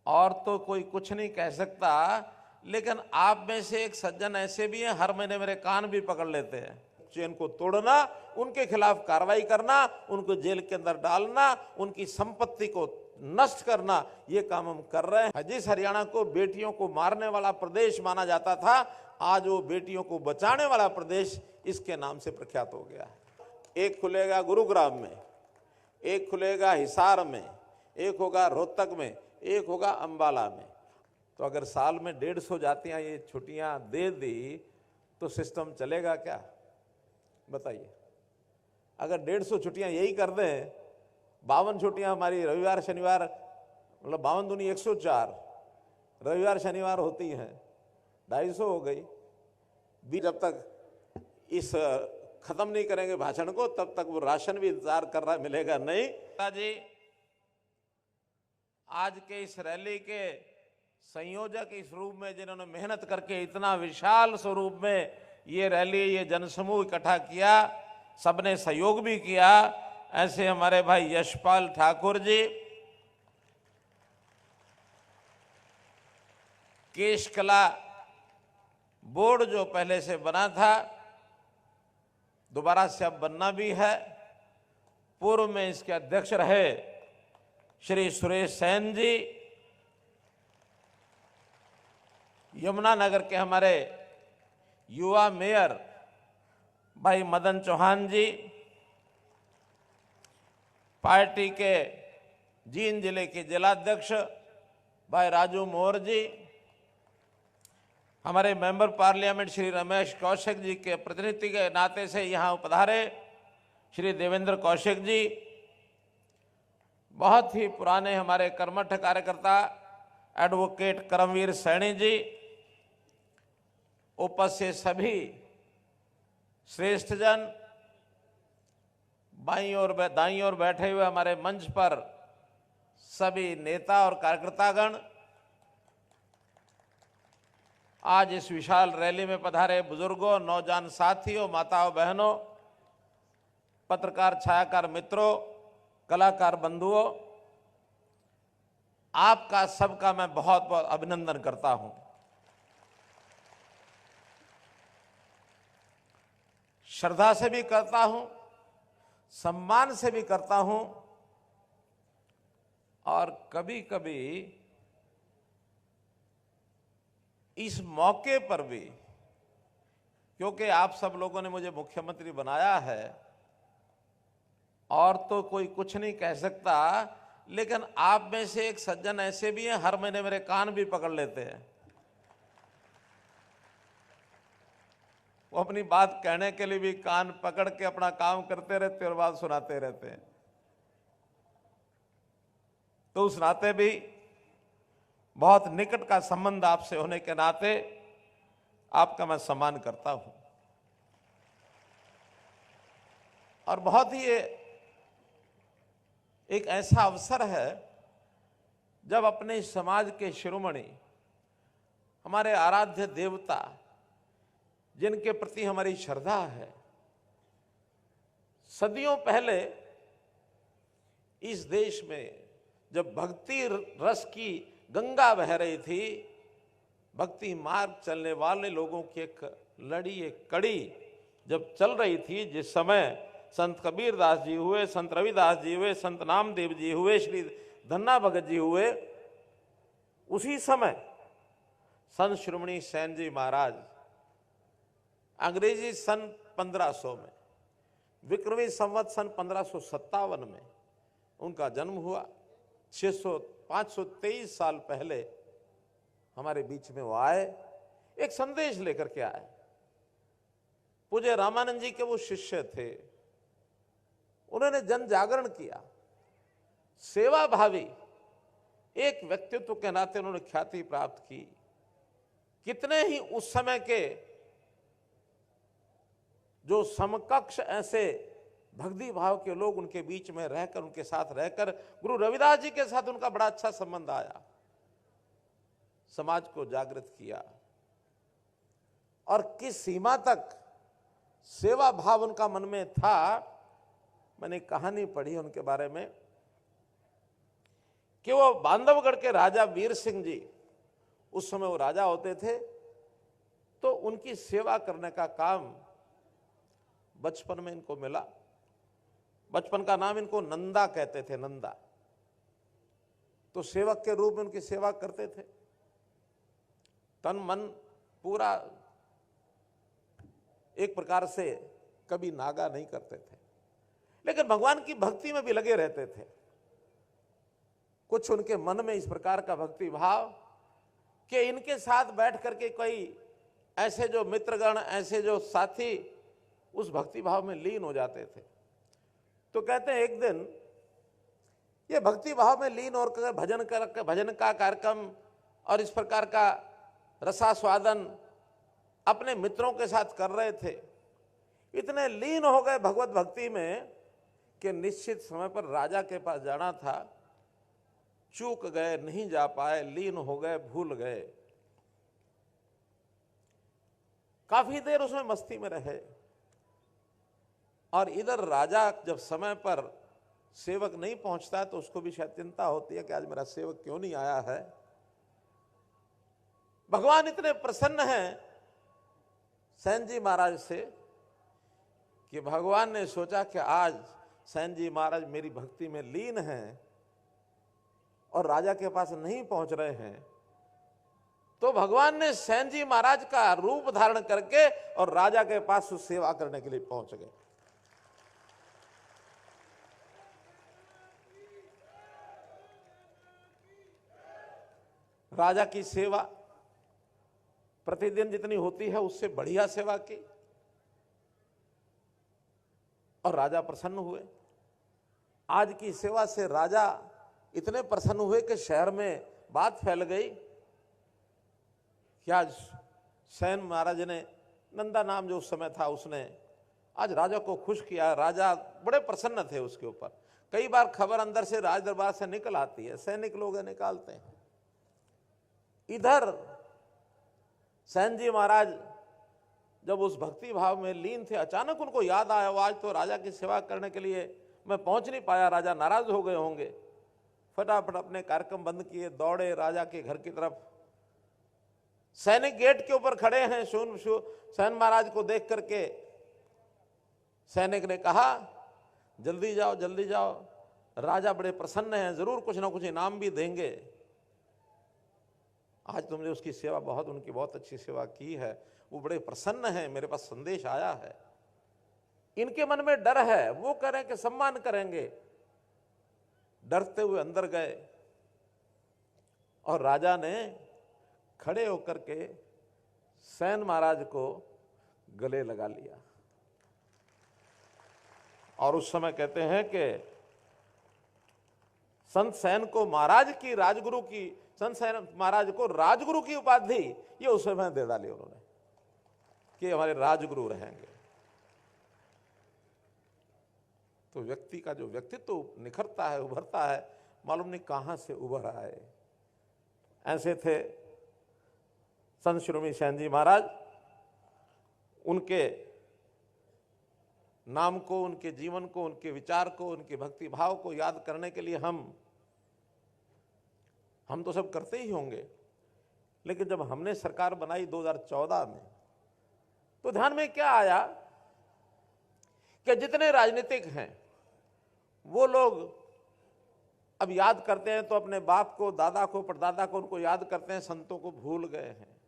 और तो कोई कुछ नहीं कह सकता, लेकिन आप में से एक सज्जन ऐसे भी हैं, हर महीने मेरे कान भी पकड़ लेते हैं। चेन को तोड़ना, उनके खिलाफ कार्रवाई करना, उनको जेल के अंदर डालना, उनकी संपत्ति को नष्ट करना, ये काम हम कर रहे हैं। जिस हरियाणा को बेटियों को मारने वाला प्रदेश माना जाता था, आज वो बेटियों को बचाने वाला प्रदेश इसके नाम से प्रख्यात हो गया है। एक खुलेगा गुरुग्राम में, एक खुलेगा हिसार में, एक होगा रोहतक में, एक होगा अंबाला में। तो अगर साल में 150 जातियां ये छुट्टियां दे दी तो सिस्टम चलेगा क्या, बताइए। अगर 150 छुट्टियां यही कर दें, 52 छुट्टियां हमारी रविवार शनिवार, मतलब 52 दूनी 104 रविवार शनिवार होती हैं, 250 हो गई। भी जब तक इस खत्म नहीं करेंगे भाषण को, तब तक वो राशन भी इंतजार कर रहा है, मिलेगा नहीं। जी, आज के इस रैली के संयोजक इस रूप में जिन्होंने मेहनत करके इतना विशाल स्वरूप में ये रैली, ये जनसमूह इकट्ठा किया, सबने सहयोग भी किया, ऐसे हमारे भाई यशपाल ठाकुर जी, केशकला बोर्ड जो पहले से बना था, दोबारा से अब बनना भी है, पूर्व में इसके अध्यक्ष रहे श्री सुरेश सेन जी, यमुनानगर के हमारे युवा मेयर भाई मदन चौहान जी, पार्टी के जींद जिले के जिलाध्यक्ष भाई राजू मोर जी, हमारे मेंबर पार्लियामेंट श्री रमेश कौशिक जी के प्रतिनिधि के नाते से यहाँ पधारे श्री देवेंद्र कौशिक जी, बहुत ही पुराने हमारे कर्मठ कार्यकर्ता एडवोकेट करमवीर सैनी जी, उपस्थित सभी श्रेष्ठ जन, बाईं और दाईं ओर बैठे हुए हमारे मंच पर सभी नेता और कार्यकर्तागण, आज इस विशाल रैली में पधारे बुजुर्गों, नौजवान साथियों, माताओं बहनों, पत्रकार छायाकार मित्रों, कलाकार बंधुओं, आपका सबका मैं बहुत बहुत अभिनंदन करता हूं। श्रद्धा से भी करता हूं, सम्मान से भी करता हूं, और कभी कभी इस मौके पर भी, क्योंकि आप सब लोगों ने मुझे मुख्यमंत्री बनाया है और तो कोई कुछ नहीं कह सकता, लेकिन आप में से एक सज्जन ऐसे भी हैं, हर महीने मेरे कान भी पकड़ लेते हैं। वो अपनी बात कहने के लिए भी कान पकड़ के अपना काम करते रहते और बात सुनाते रहते हैं। तो उस नाते भी बहुत निकट का संबंध आपसे होने के नाते आपका मैं सम्मान करता हूं, और बहुत ही एक ऐसा अवसर है जब अपने समाज के शिरोमणि, हमारे आराध्य देवता, जिनके प्रति हमारी श्रद्धा है, सदियों पहले इस देश में जब भक्ति रस की गंगा बह रही थी, भक्ति मार्ग चलने वाले लोगों की एक लड़ी, एक कड़ी जब चल रही थी, जिस समय संत कबीर दास जी हुए, संत रविदास जी हुए, संत नामदेव जी हुए, श्री धन्ना भगत जी हुए, उसी समय संत शिरोमणि सेन जी महाराज अंग्रेजी सन 1500 में, विक्रमी संवत सन 1557 में उनका जन्म हुआ। 523 साल पहले हमारे बीच में वो आए, एक संदेश लेकर के आए। पूज्य रामानंद जी के वो शिष्य थे, उन्होंने जन जागरण किया, सेवा भावी एक व्यक्तित्व के नाते उन्होंने ख्याति प्राप्त की। कितने ही उस समय के जो समकक्ष ऐसे भक्ति भाव के लोग उनके बीच में रहकर, उनके साथ रहकर, गुरु रविदास जी के साथ उनका बड़ा अच्छा संबंध आया, समाज को जागृत किया, और किस सीमा तक सेवा भाव उनका मन में था। मैंने कहानी पढ़ी उनके बारे में कि वो बांधवगढ़ के राजा वीर सिंह जी, उस समय वो राजा होते थे, तो उनकी सेवा करने का काम बचपन में इनको मिला। बचपन का नाम इनको नंदा कहते थे, नंदा। तो सेवक के रूप में उनकी सेवा करते थे, तन मन पूरा एक प्रकार से कभी नागा नहीं करते थे, लेकिन भगवान की भक्ति में भी लगे रहते थे। कुछ उनके मन में इस प्रकार का भक्ति भाव कि इनके साथ बैठ करके कोई ऐसे जो मित्रगण, ऐसे जो साथी उस भक्ति भाव में लीन हो जाते थे। तो कहते हैं एक दिन ये भक्ति भाव में लीन और भजन का कार्यक्रम और इस प्रकार का रसास्वादन अपने मित्रों के साथ कर रहे थे। इतने लीन हो गए भगवत भक्ति में कि निश्चित समय पर राजा के पास जाना था, चूक गए, नहीं जा पाए, लीन हो गए, भूल गए। काफी देर उसमें मस्ती में रहे और इधर राजा जब समय पर सेवक नहीं पहुंचता है तो उसको भी शायद चिंता होती है कि आज मेरा सेवक क्यों नहीं आया है। भगवान इतने प्रसन्न हैं सेन जी महाराज से कि भगवान ने सोचा कि आज सेन जी महाराज मेरी भक्ति में लीन हैं और राजा के पास नहीं पहुंच रहे हैं, तो भगवान ने सेन जी महाराज का रूप धारण करके और राजा के पास सेवा करने के लिए पहुंच गए। राजा की सेवा प्रतिदिन जितनी होती है उससे बढ़िया सेवा की और राजा प्रसन्न हुए। आज की सेवा से राजा इतने प्रसन्न हुए कि शहर में बात फैल गई कि आज सेन महाराज ने, नंदा नाम जो उस समय था, उसने आज राजा को खुश किया। राजा बड़े प्रसन्न थे उसके ऊपर। कई बार खबर अंदर से राज दरबार से निकल आती है, सैनिक लोग निकालते हैं। इधर सेन जी महाराज जब उस भक्ति भाव में लीन थे, अचानक उनको याद आया आज तो राजा की सेवा करने के लिए मैं पहुंच नहीं पाया, राजा नाराज हो गए होंगे। फटाफट अपने कार्यक्रम बंद किए, दौड़े राजा के घर की तरफ। सैनिक गेट के ऊपर खड़े हैं, सेन महाराज को देख करके सैनिक ने कहा जल्दी जाओ, जल्दी जाओ, राजा बड़े प्रसन्न हैं, जरूर कुछ ना कुछ इनाम भी देंगे। आज तुमने उसकी सेवा उनकी बहुत अच्छी सेवा की है, वो बड़े प्रसन्न हैं, मेरे पास संदेश आया है। इनके मन में डर है, वो करें कि सम्मान करेंगे। डरते हुए अंदर गए और राजा ने खड़े होकर के सेन महाराज को गले लगा लिया। और उस समय कहते हैं कि संत सेन को महाराज की, राजगुरु की, संत सेन महाराज को राजगुरु की उपाधि ये उस समय दे डाली उन्होंने कि हमारे राजगुरु रहेंगे। तो व्यक्ति का जो व्यक्तित्व निखरता है, उभरता है, मालूम नहीं कहां से उभर आए। ऐसे थे संत शिरोमणि सेन जी महाराज। उनके नाम को, उनके जीवन को, उनके विचार को, उनके भक्ति भाव को याद करने के लिए हम तो सब करते ही होंगे, लेकिन जब हमने सरकार बनाई 2014 में तो ध्यान में क्या आया कि जितने राजनीतिक हैं वो लोग अब याद करते हैं तो अपने बाप को, दादा को, परदादा को उनको याद करते हैं, संतों को भूल गए हैं।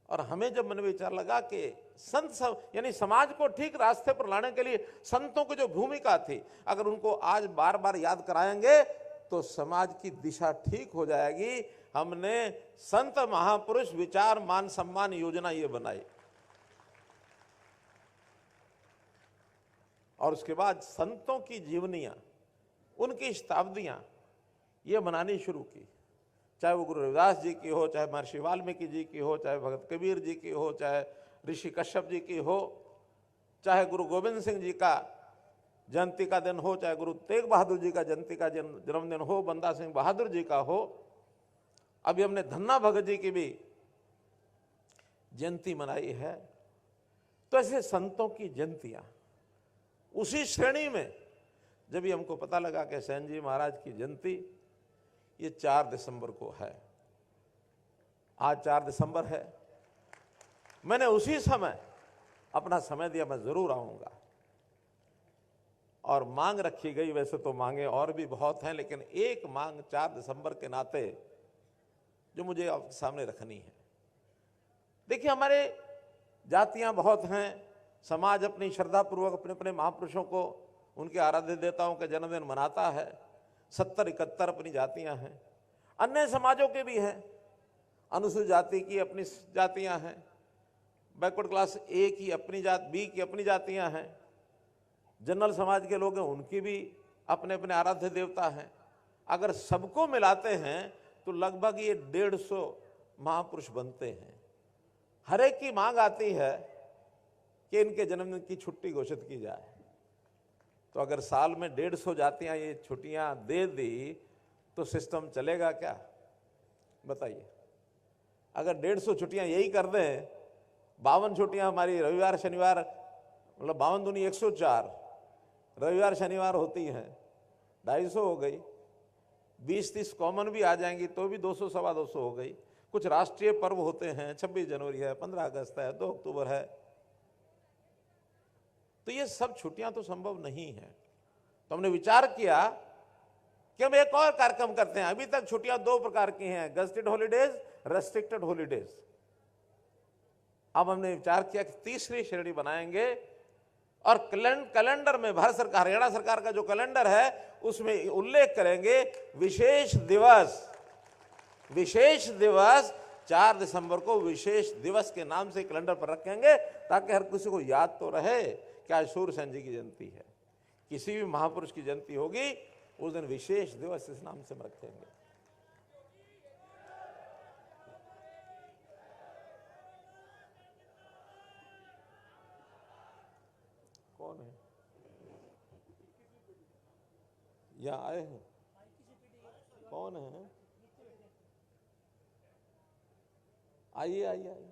और हमें जब मन में विचार लगा कि संत यानी समाज को ठीक रास्ते पर लाने के लिए संतों की जो भूमिका थी, अगर उनको आज बार बार याद कराएंगे तो समाज की दिशा ठीक हो जाएगी। हमने संत महापुरुष विचार मान सम्मान योजना ये बनाई और उसके बाद संतों की जीवनियां, उनकी शताब्दियां ये बनानी शुरू की। चाहे वो गुरु रविदास जी की हो, चाहे महर्षि वाल्मीकि जी की हो, चाहे भगत कबीर जी की हो, चाहे ऋषि कश्यप जी की हो, चाहे गुरु गोविंद सिंह जी का जयंती का दिन हो, चाहे गुरु तेग बहादुर जी का जयंती का जन्मदिन हो, बंदा सिंह बहादुर जी का हो, अभी हमने धन्ना भगत जी की भी जयंती मनाई है। तो ऐसे संतों की जयंतियां उसी श्रेणी में जब भी हमको पता लगा कि सेन जी महाराज की जयंती ये 4 दिसंबर को है, आज 4 दिसंबर है, मैंने उसी समय अपना समय दिया, मैं जरूर आऊंगा। और मांग रखी गई, वैसे तो मांगे और भी बहुत हैं, लेकिन एक मांग 4 दिसंबर के नाते जो मुझे आपके सामने रखनी है। देखिए, हमारे जातियां बहुत हैं, समाज अपनी श्रद्धापूर्वक अपने अपने महापुरुषों को, उनके आराध्य देवताओं के जन्मदिन मनाता है। 70-71 अपनी जातियां हैं, अन्य समाजों के भी हैं, अनुसूचित जाति की अपनी जातियां हैं, बैकवर्ड क्लास ए की अपनी जात, बी की अपनी जातियां हैं, जनरल समाज के लोग हैं, उनकी भी अपने अपने आराध्य देवता हैं। अगर सबको मिलाते हैं तो लगभग ये 150 महापुरुष बनते हैं। हर एक की मांग आती है कि इनके जन्मदिन की छुट्टी घोषित की जाए। तो अगर साल में 150 जातियां ये छुट्टियां दे दी तो सिस्टम चलेगा क्या, बताइए। अगर 150 छुट्टियां यही कर दें, 52 छुट्टियां हमारी रविवार शनिवार, मतलब 52 दूनी 104 रविवार शनिवार होती हैं, 250 हो गई। 20-30 कॉमन भी आ जाएंगी तो भी 200 सवा 200 हो गई। कुछ राष्ट्रीय पर्व होते हैं, 26 जनवरी है, 15 अगस्त है, 2 अक्टूबर है, तो ये सब छुट्टियां तो संभव नहीं है। तो हमने विचार किया कि हम एक और कार्यक्रम करते हैं। अभी तक छुट्टियां 2 प्रकार की हैं, गजेटेड हॉलीडेज, रेस्ट्रिक्टेड हॉलीडेज। अब हमने विचार किया कि तीसरी श्रेणी बनाएंगे और कैलेंडर में भारत सरकार, हरियाणा सरकार का जो कैलेंडर है उसमें उल्लेख करेंगे विशेष दिवस 4 दिसंबर को विशेष दिवस के नाम से कैलेंडर पर रखेंगे, ताकि हर किसी को याद तो रहे कि आज सूर्य सेन जी की जयंती है। किसी भी महापुरुष की जयंती होगी उस दिन विशेष दिवस इस नाम से हम रखेंगे। कौन है यहाँ आए हैं, कौन है? आइए आइए आइए।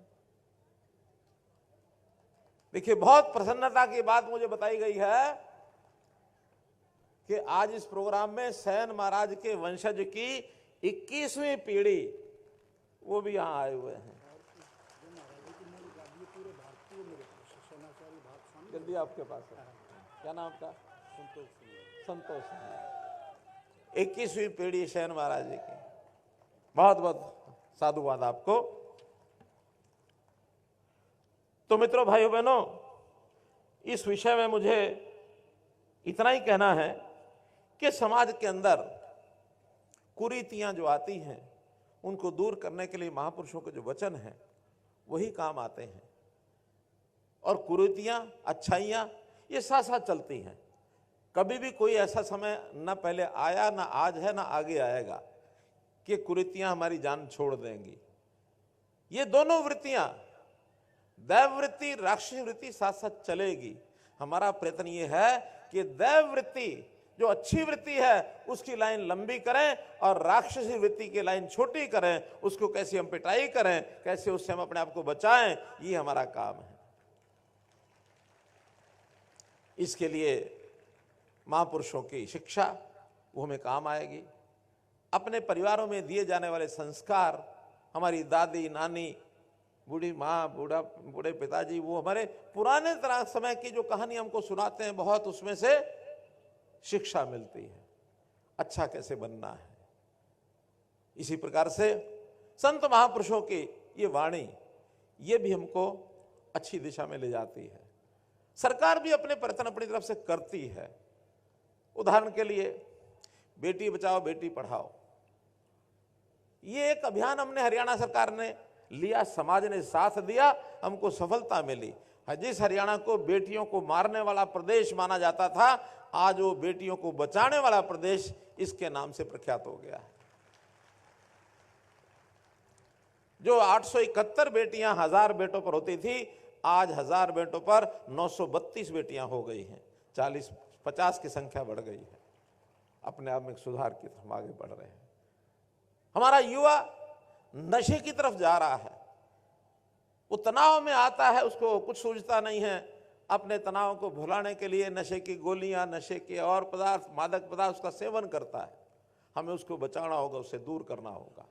देखिए, बहुत प्रसन्नता की बात मुझे बताई गई है कि आज इस प्रोग्राम में सेन महाराज के वंशज की 21वीं पीढ़ी वो भी यहां आए हुए हैं। जल्दी आपके पास है, क्या नाम आपका? संतोष। 21वीं पीढ़ी सेन महाराज जी की, बहुत बहुत साधुवाद आपको। तो मित्रों, भाइयों बहनों, इस विषय में मुझे इतना ही कहना है कि समाज के अंदर कुरीतियां जो आती हैं उनको दूर करने के लिए महापुरुषों के जो वचन हैं वही काम आते हैं। और कुरीतियां, अच्छाइयां ये साथ साथ चलती हैं। कभी भी कोई ऐसा समय न पहले आया, न आज है, न आगे आएगा कि कुरीतियां हमारी जान छोड़ देंगी। ये दोनों वृत्तियां, दैव वृत्ति, राक्षसी वृत्ति साथ साथ चलेगी। हमारा प्रयत्न ये है कि दैव वृत्ति जो अच्छी वृत्ति है उसकी लाइन लंबी करें और राक्षसी वृत्ति की लाइन छोटी करें। उसको कैसे हम पिटाई करें, कैसे उससे हम अपने आप को बचाएं, ये हमारा काम है। इसके लिए महापुरुषों की शिक्षा वो हमें काम आएगी। अपने परिवारों में दिए जाने वाले संस्कार, हमारी दादी, नानी, बूढ़ी माँ, बूढ़े पिताजी, वो हमारे पुराने तरह समय की जो कहानी हमको सुनाते हैं, बहुत उसमें से शिक्षा मिलती है, अच्छा कैसे बनना है। इसी प्रकार से संत महापुरुषों की ये वाणी, ये भी हमको अच्छी दिशा में ले जाती है। सरकार भी अपने प्रयत्न अपनी तरफ से करती है। उदाहरण के लिए बेटी बचाओ बेटी पढ़ाओ, ये एक अभियान हमने हरियाणा सरकार ने लिया, समाज ने साथ दिया, हमको सफलता मिली। जिस हरियाणा को बेटियों को मारने वाला प्रदेश माना जाता था, आज वो बेटियों को बचाने वाला प्रदेश इसके नाम से प्रख्यात हो गया है। जो 871 बेटियां 1000 बेटों पर होती थी, आज 1000 बेटों पर 932 बेटियां हो गई हैं। 40-50 की संख्या बढ़ गई है। अपने आप में सुधार की तरफ आगे बढ़ रहे हैं। हमारा युवा नशे की तरफ जा रहा है, वो तनाव में आता है, उसको कुछ सूझता नहीं है, अपने तनाव को भुलाने के लिए नशे की गोलियां, नशे के और पदार्थ, मादक पदार्थ उसका सेवन करता है। हमें उसको बचाना होगा, उससे दूर करना होगा।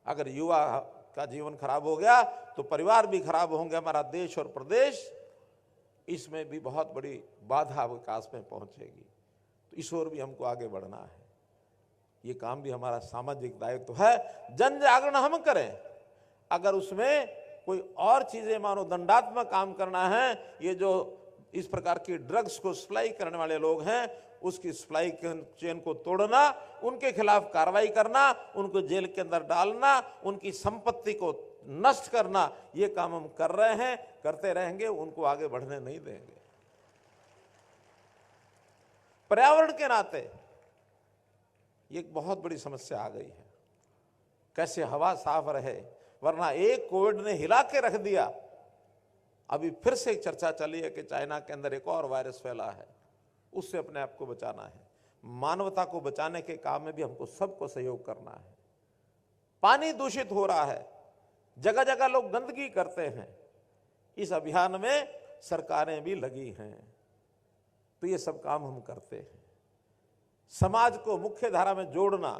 अगर युवा का जीवन खराब हो गया तो परिवार भी खराब होंगे, हमारा देश और प्रदेश इसमें भी बहुत बड़ी बाधा विकास में पहुंचेगी। तो इस ओर भी हमको आगे बढ़ना है। ये काम भी हमारा सामाजिक दायित्व है। जन जागरण हम करें, अगर उसमें कोई और चीजें मानो दंडात्मक काम करना है, ये जो इस प्रकार की ड्रग्स को सप्लाई करने वाले लोग हैं उसकी सप्लाई चेन को तोड़ना, उनके खिलाफ कार्रवाई करना, उनको जेल के अंदर डालना, उनकी संपत्ति को नष्ट करना, ये काम हम कर रहे हैं, करते रहेंगे, उनको आगे बढ़ने नहीं देंगे। पर्यावरण के नाते ये एक बहुत बड़ी समस्या आ गई है, कैसे हवा साफ रहे, वरना एक कोविड ने हिला के रख दिया। अभी फिर से एक चर्चा चली है कि चाइना के अंदर एक और वायरस फैला है, उससे अपने आप को बचाना है। मानवता को बचाने के काम में भी हमको सबको सहयोग करना है। पानी दूषित हो रहा है, जगह जगह लोग गंदगी करते हैं, इस अभियान में सरकारें भी लगी हैं। तो ये सब काम हम करते हैं। समाज को मुख्य धारा में जोड़ना,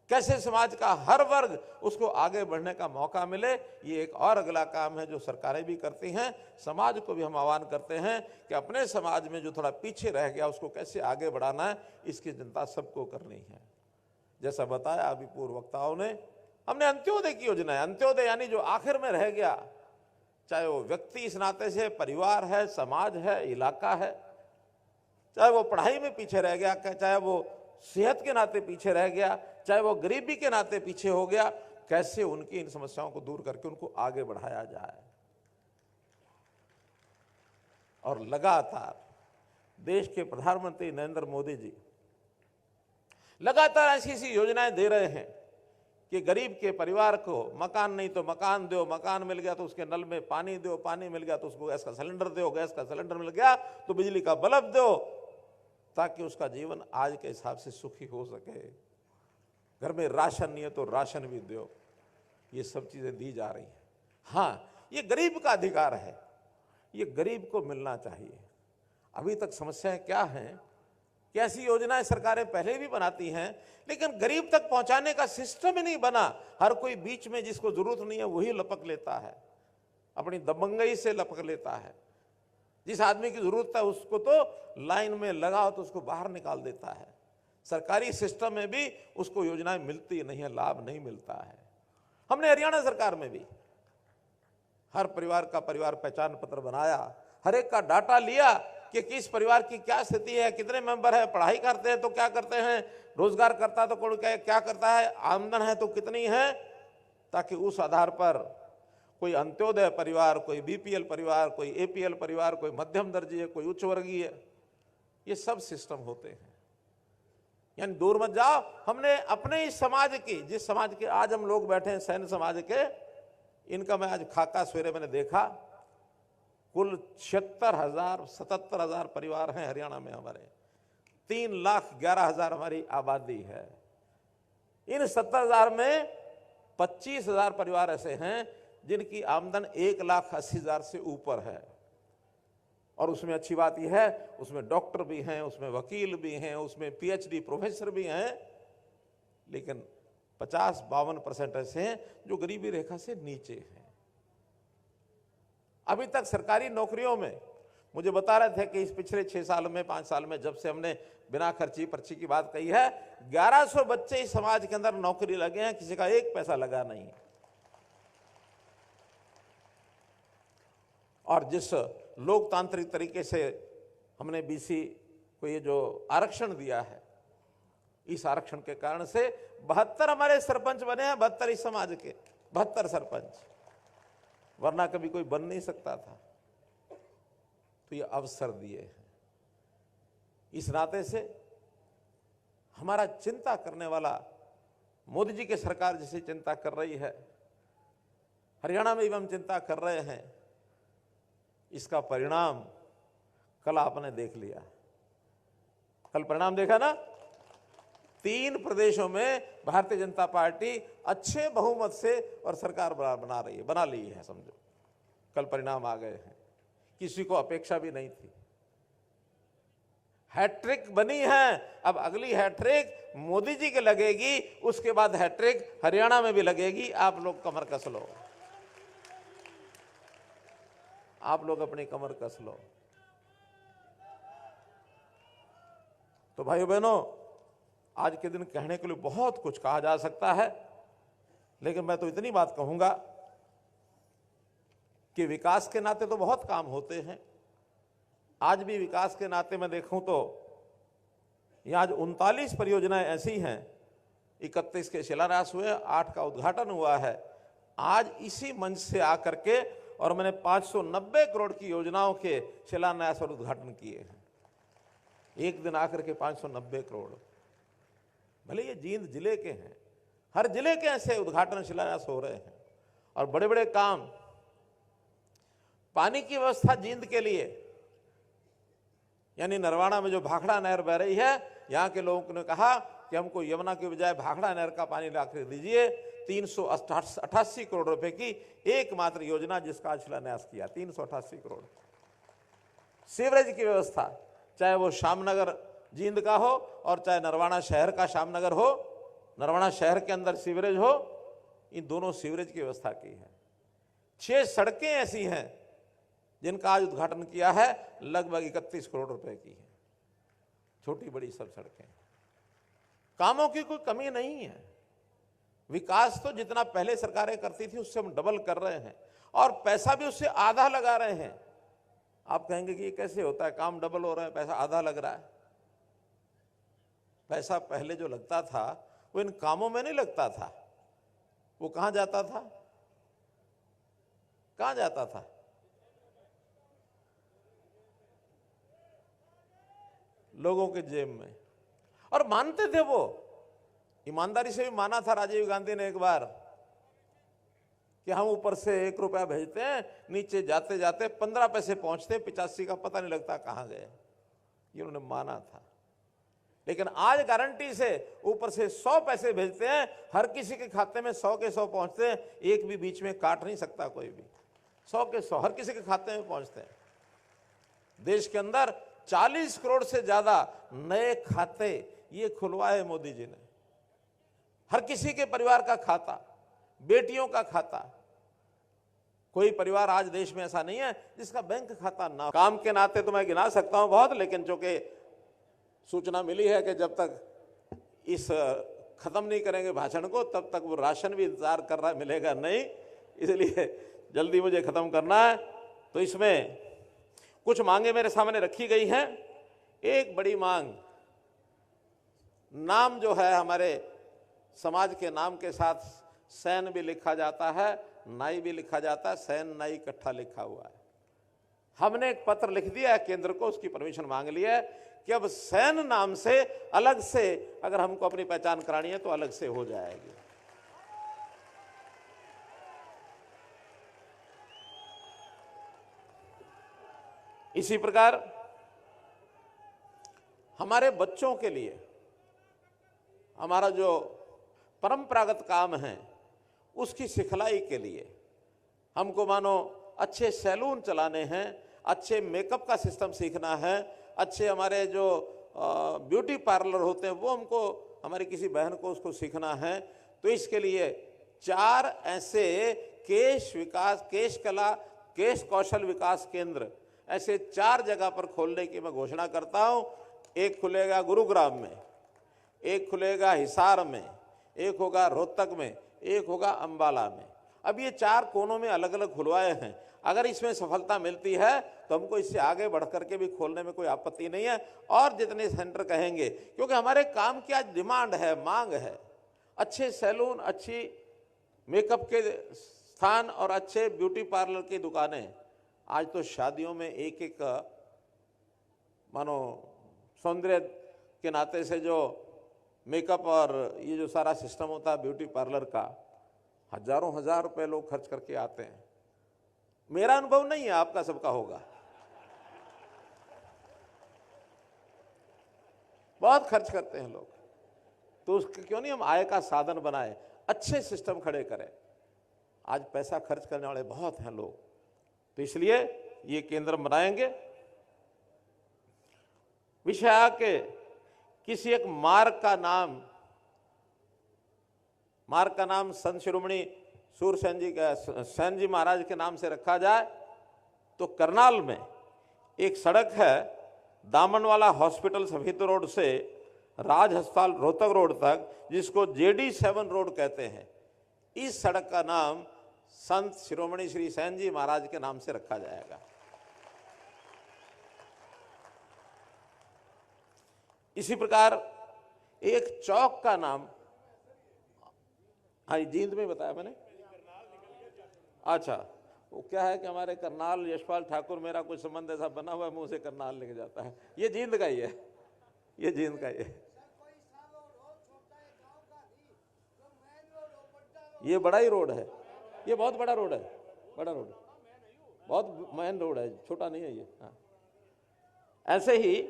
कैसे समाज का हर वर्ग उसको आगे बढ़ने का मौका मिले, ये एक और अगला काम है जो सरकारें भी करती हैं। समाज को भी हम आह्वान करते हैं कि अपने समाज में जो थोड़ा पीछे रह गया उसको कैसे आगे बढ़ाना है, इसकी चिंता सबको करनी है। जैसा बताया अभी पूर्व वक्ताओं ने, हमने अंत्योदय की योजना है। अंत्योदय यानी जो आखिर में रह गया, चाहे वो व्यक्ति इस नाते से, परिवार है, समाज है, इलाका है, चाहे वो पढ़ाई में पीछे रह गया, चाहे वो सेहत के नाते पीछे रह गया, चाहे वो गरीबी के नाते पीछे हो गया, कैसे उनकी इन समस्याओं को दूर करके उनको आगे बढ़ाया जाए। और लगातार देश के प्रधानमंत्री नरेंद्र मोदी जी लगातार ऐसी ऐसी योजनाएं दे रहे हैं कि गरीब के परिवार को मकान नहीं तो मकान दो, मकान मिल गया तो उसके नल में पानी दो, पानी मिल गया तो उसको गैस का सिलेंडर दो, गैस का सिलेंडर मिल गया तो बिजली का बल्ब दो, ताकि उसका जीवन आज के हिसाब से सुखी हो सके। घर में राशन नहीं है तो राशन भी दो। ये सब चीजें दी जा रही हैं। हाँ, ये गरीब का अधिकार है, ये गरीब को मिलना चाहिए। अभी तक समस्याएं क्या हैं कि ऐसी योजनाएं सरकारें पहले भी बनाती हैं, लेकिन गरीब तक पहुंचाने का सिस्टम ही नहीं बना। हर कोई बीच में जिसको जरूरत नहीं है वही लपक लेता है, अपनी दबंगई से लपक लेता है। जिस आदमी की जरूरत है उसको तो लाइन में लगाओ तो उसको बाहर निकाल देता है। सरकारी सिस्टम में भी उसको योजनाएं मिलती नहीं है, लाभ नहीं मिलता है। हमने हरियाणा सरकार में भी हर परिवार का परिवार पहचान पत्र बनाया, हर एक का डाटा लिया कि किस परिवार की क्या स्थिति है, कितने मेंबर है, पढ़ाई करते हैं तो क्या करते हैं, रोजगार करता है तो कौन क्या करता है, आमदन है तो कितनी है, ताकि उस आधार पर कोई अंत्योदय परिवार, कोई बीपीएल परिवार, कोई एपीएल परिवार, कोई मध्यम दर्जीय, कोई उच्च वर्गीय, ये सब सिस्टम होते हैं। यानी दूर मत जाओ। हमने अपने इस समाज की, जिस समाज के आज हम लोग बैठे हैं, सैन्य समाज के, इनका मैं आज खाका सवेरे मैंने देखा, कुल 77,000 परिवार हैं हरियाणा में हमारे। 3,11,000 हमारी आबादी है। इन 70,000 में 25,000 परिवार ऐसे हैं जिनकी आमदन 1,80,000 से ऊपर है। और उसमें अच्छी बात यह है, उसमें डॉक्टर भी हैं, उसमें वकील भी हैं, उसमें पीएचडी प्रोफेसर भी हैं, लेकिन 50-52% ऐसे हैं जो गरीबी रेखा से नीचे हैं। अभी तक सरकारी नौकरियों में मुझे बता रहे थे कि इस पिछले 6 साल में, 5 साल में, जब से हमने बिना खर्ची पर्ची की बात कही है, 1100 बच्चे इस समाज के अंदर नौकरी लगे हैं, किसी का 1 पैसा लगा नहीं। और जिस लोकतांत्रिक तरीके से हमने बीसी को ये जो आरक्षण दिया है, इस आरक्षण के कारण से 72 हमारे सरपंच बने हैं, 72 इस समाज के, 72 सरपंच, वरना कभी कोई बन नहीं सकता था। तो ये अवसर दिए हैं। इस नाते से हमारा चिंता करने वाला, मोदी जी की सरकार जिसे चिंता कर रही है, हरियाणा में भी हम चिंता कर रहे हैं। इसका परिणाम कल आपने देख लिया। कल परिणाम देखा ना, 3 प्रदेशों में भारतीय जनता पार्टी अच्छे बहुमत से और सरकार बना ली है, समझो। कल परिणाम आ गए हैं। किसी को अपेक्षा भी नहीं थी। हैट्रिक बनी है, अब अगली हैट्रिक मोदी जी के लगेगी, उसके बाद हैट्रिक हरियाणा में भी लगेगी। आप लोग कमर कस लो, आप लोग अपनी कमर कस लो। तो भाइयों बहनों, आज के दिन कहने के लिए बहुत कुछ कहा जा सकता है, लेकिन मैं तो इतनी बात कहूंगा कि विकास के नाते तो बहुत काम होते हैं। आज भी विकास के नाते मैं देखूं तो यहाँ आज 39 परियोजनाएं ऐसी हैं, 31 के शिलान्यास हुए, 8 का उद्घाटन हुआ है। आज इसी मंच से आकर के और मैंने 590 करोड़ की योजनाओं के शिलान्यास और उद्घाटन किए हैं। एक दिन आकर के 590 करोड़, भले ये जींद जिले के हैं, हर जिले के ऐसे उद्घाटन शिलान्यास हो रहे हैं और बड़े बड़े काम। पानी की व्यवस्था जींद के लिए, यानी नरवाना में जो भाखड़ा नहर बह रही है, यहाँ के लोगों ने कहा कि हमको यमुना के बजाय भाखड़ा नहर का पानी लाकर दीजिए। 388 करोड़ रुपए की एकमात्र योजना जिसका आज शिलान्यास किया, 388 करोड़। सीवरेज की व्यवस्था, चाहे वो श्यामनगर जींद का हो और चाहे नरवाना शहर का श्यामनगर हो, नरवाना शहर के अंदर सीवरेज हो, इन दोनों सीवरेज की व्यवस्था की है। 6 सड़कें ऐसी हैं जिनका आज उद्घाटन किया है, लगभग 31 करोड़ रुपए की है, छोटी बड़ी सब सड़कें। कामों की कोई कमी नहीं है। विकास तो जितना पहले सरकारें करती थी उससे हम डबल कर रहे हैं और पैसा भी उससे आधा लगा रहे हैं। आप कहेंगे कि ये कैसे होता है, काम डबल हो रहा है, पैसा आधा लग रहा है। पैसा पहले जो लगता था वो इन कामों में नहीं लगता था, वो कहां जाता था? कहां जाता था? लोगों के जेब में। और मानते थे वो, ईमानदारी से भी माना था राजीव गांधी ने एक बार कि हम ऊपर से 1 रुपया भेजते हैं, नीचे जाते जाते 15 पैसे पहुंचते, 85 का पता नहीं लगता कहां गए, ये उन्होंने माना था। लेकिन आज गारंटी से ऊपर से 100 पैसे भेजते हैं, हर किसी के खाते में 100 के 100 पहुंचते हैं, एक भी बीच में काट नहीं सकता कोई भी। 100 के 100 हर किसी के खाते में पहुंचते हैं। देश के अंदर 40 करोड़ से ज्यादा नए खाते ये खुलवाए मोदी जी ने। हर किसी के परिवार का खाता, बेटियों का खाता। कोई परिवार आज देश में ऐसा नहीं है जिसका बैंक खाता ना। काम के नाते तो मैं गिना सकता हूं बहुत, लेकिन चूंकि सूचना मिली है कि जब तक इस खत्म नहीं करेंगे भाषण को तब तक वो राशन भी इंतजार कर रहा है, मिलेगा नहीं, इसलिए जल्दी मुझे खत्म करना है। तो इसमें कुछ मांगे मेरे सामने रखी गई हैं। एक बड़ी मांग, नाम जो है हमारे समाज के नाम के साथ सैन भी लिखा जाता है, नाई भी लिखा जाता है, सैन नाई इकट्ठा लिखा हुआ है। हमने एक पत्र लिख दिया है केंद्र को, उसकी परमिशन मांग ली है कि अब सैन नाम से अलग से अगर हमको अपनी पहचान करानी है तो अलग से हो जाएगी। इसी प्रकार हमारे बच्चों के लिए हमारा जो परंपरागत काम है उसकी सिखलाई के लिए हमको मानो अच्छे सैलून चलाने हैं, अच्छे मेकअप का सिस्टम सीखना है, अच्छे हमारे जो ब्यूटी पार्लर होते हैं वो हमको, हमारी किसी बहन को उसको सीखना है। तो इसके लिए 4 ऐसे केश विकास, केश कला, केश कौशल विकास केंद्र ऐसे 4 जगह पर खोलने की मैं घोषणा करता हूं। एक खुलेगा गुरुग्राम में, एक खुलेगा हिसार में, एक होगा रोहतक में, एक होगा अंबाला में। अब ये 4 कोनों में अलग अलग खुलवाए हैं। अगर इसमें सफलता मिलती है तो हमको इससे आगे बढ़ करके भी खोलने में कोई आपत्ति नहीं है। और जितने सेंटर कहेंगे, क्योंकि हमारे काम की आज डिमांड है, मांग है। अच्छे सैलून, अच्छी मेकअप के स्थान और अच्छे ब्यूटी पार्लर की दुकानें। आज तो शादियों में एक एक मानो सौंदर्य के नाते से जो मेकअप और ये जो सारा सिस्टम होता है ब्यूटी पार्लर का, हजारों हजार रुपए लोग खर्च करके आते हैं। मेरा अनुभव नहीं है, आपका सबका होगा। बहुत खर्च करते हैं लोग, तो उसके क्यों नहीं हम आय का साधन बनाए, अच्छे सिस्टम खड़े करें। आज पैसा खर्च करने वाले बहुत हैं लोग, तो इसलिए ये केंद्र बनाएंगे। विषय आके किसी एक मार्ग का नाम संत शिरोमणि सूरसेन जी महाराज के नाम से रखा जाए, तो करनाल में एक सड़क है दामनवाला हॉस्पिटल सफेद रोड से राज अस्पताल रोहतक रोड तक, जिसको JD7 रोड कहते हैं। इस सड़क का नाम संत शिरोमणि श्री सेन जी महाराज के नाम से रखा जाएगा। इसी प्रकार एक चौक का नाम, हाँ जींद में बताया मैंने। अच्छा, वो क्या है कि हमारे करनाल यशपाल ठाकुर, मेरा कुछ संबंध ऐसा बना हुआ है, मुंह से करनाल लेके जाता है। ये जींद का ही है, ये जींद का ही है। ये बड़ा ही रोड है, ये बहुत बड़ा रोड है, बड़ा रोड, बहुत मेन रोड है, छोटा नहीं है ये। हाँ। ऐसे ही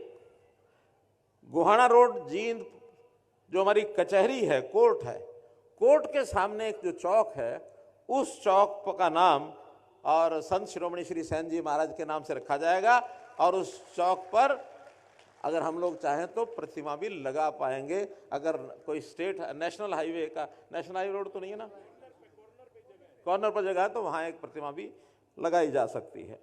गोहाना रोड जींद, जो हमारी कचहरी है, कोर्ट है, कोर्ट के सामने एक जो चौक है, उस चौक का नाम और संत शिरोमणि श्री सेन जी महाराज के नाम से रखा जाएगा। और उस चौक पर अगर हम लोग चाहें तो प्रतिमा भी लगा पाएंगे। अगर कोई स्टेट नेशनल हाईवे रोड तो नहीं है ना, कॉर्नर पर जगह है, तो वहाँ एक प्रतिमा भी लगाई जा सकती है।